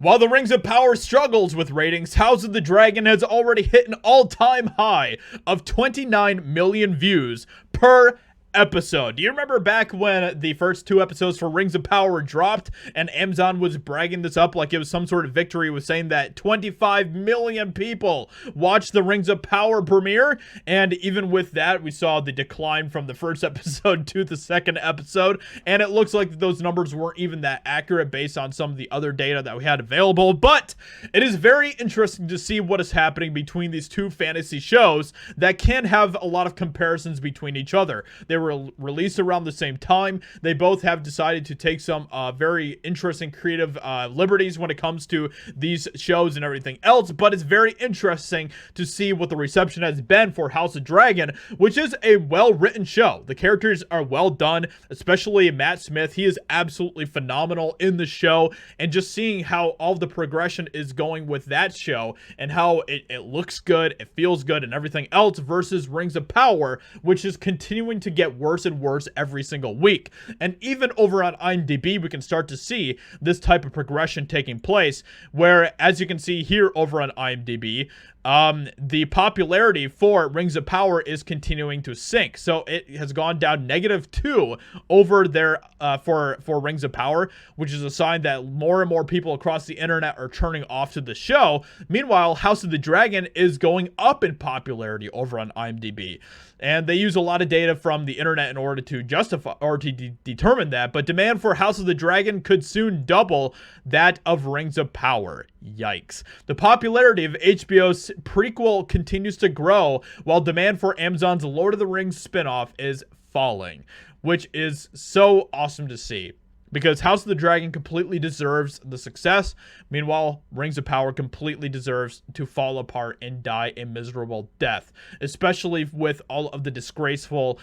While The Rings of Power struggles with ratings, House of the Dragon has already hit an all-time high of 29 million views per episode. Do you remember back when the first 2 episodes for Rings of Power were dropped and Amazon was bragging this up like it was some sort of victory, was saying that 25 million people watched the Rings of Power premiere? And even with that, we saw the decline from the first episode to the second episode, and it looks like those numbers weren't even that accurate based on some of the other data that we had available. But it is very interesting to see what is happening between these 2 fantasy shows that can have a lot of comparisons between each other. They were released around the same time. They both have decided to take some very interesting creative liberties when it comes to these shows and everything else, but it's very interesting to see what the reception has been for House of Dragon, which is a well-written show. The characters are well done, especially Matt Smith. He is absolutely phenomenal in the show, and just seeing how all the progression is going with that show and how it looks good, it feels good, and everything else versus Rings of Power, which is continuing to get worse and worse every single week. And even over on IMDb, we can start to see this type of progression taking place, where, as you can see here over on IMDb, the popularity for Rings of Power is continuing to sink. So it has gone down -2 over there for Rings of Power, which is a sign that more and more people across the internet are turning off to the show. Meanwhile, House of the Dragon is going up in popularity over on IMDb. And they use a lot of data from the internet in order to justify or to determine that. But demand for House of the Dragon could soon double that of Rings of Power. Yikes. The popularity of HBO's prequel continues to grow, while demand for Amazon's Lord of the Rings spinoff is falling, which is so awesome to see, because House of the Dragon completely deserves the success. Meanwhile, Rings of Power completely deserves to fall apart and die a miserable death, especially with all of the disgraceful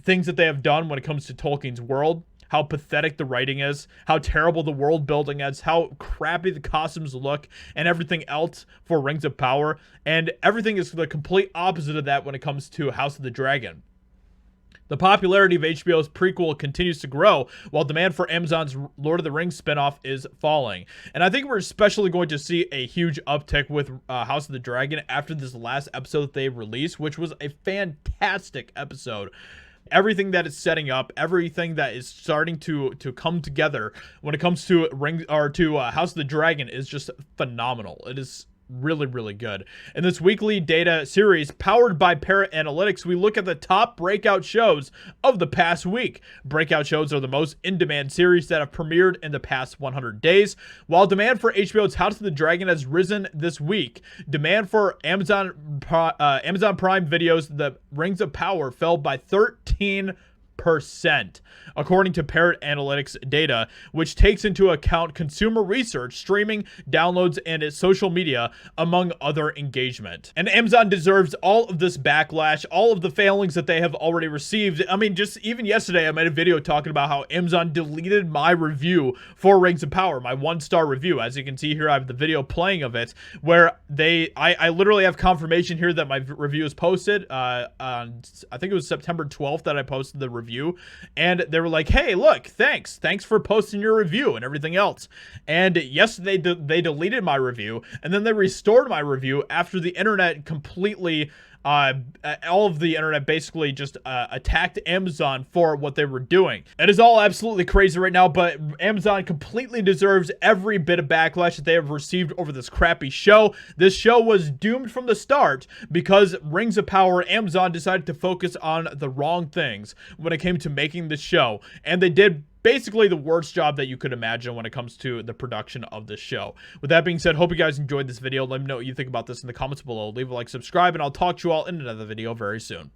things that they have done when it comes to Tolkien's world. How pathetic the writing is, how terrible the world building is, how crappy the costumes look, and everything else for Rings of Power. And everything is the complete opposite of that when it comes to House of the Dragon. The popularity of HBO's prequel continues to grow, while demand for Amazon's Lord of the Rings spinoff is falling. And I think we're especially going to see a huge uptick with House of the Dragon after this last episode that they released, which was a fantastic episode. Everything that is setting up, everything that is starting to come together when it comes to House of the Dragon is just phenomenal. It is really, really good. In this weekly data series powered by Parrot Analytics, we look at the top breakout shows of the past week. Breakout shows are the most in-demand series that have premiered in the past 100 days. While demand for HBO's House of the Dragon has risen this week, demand for Amazon Prime Video's The Rings of Power fell by 13%, according to Parrot Analytics data, which takes into account consumer research, streaming, downloads, and its social media, among other engagement. And Amazon deserves all of this backlash, all of the failings that they have already received. I mean, just even yesterday, I made a video talking about how Amazon deleted my review for Rings of Power, my 1-star review. As you can see here, I have the video playing of it, where I literally have confirmation here that my review is posted on, I think it was September 12th that I posted the review. And they were like, hey, look, thanks for posting your review and everything else. And yesterday they deleted my review, and then they restored my review after the internet completely all of the internet basically just attacked Amazon for what they were doing. It is all absolutely crazy right now, but Amazon completely deserves every bit of backlash that they have received over this crappy show. This show was doomed from the start because Rings of Power, Amazon decided to focus on the wrong things when it came to making the show, and they did basically the worst job that you could imagine when it comes to the production of this show. With that being said, hope you guys enjoyed this video. Let me know what you think about this in the comments below. Leave a like, subscribe, and I'll talk to you all in another video very soon.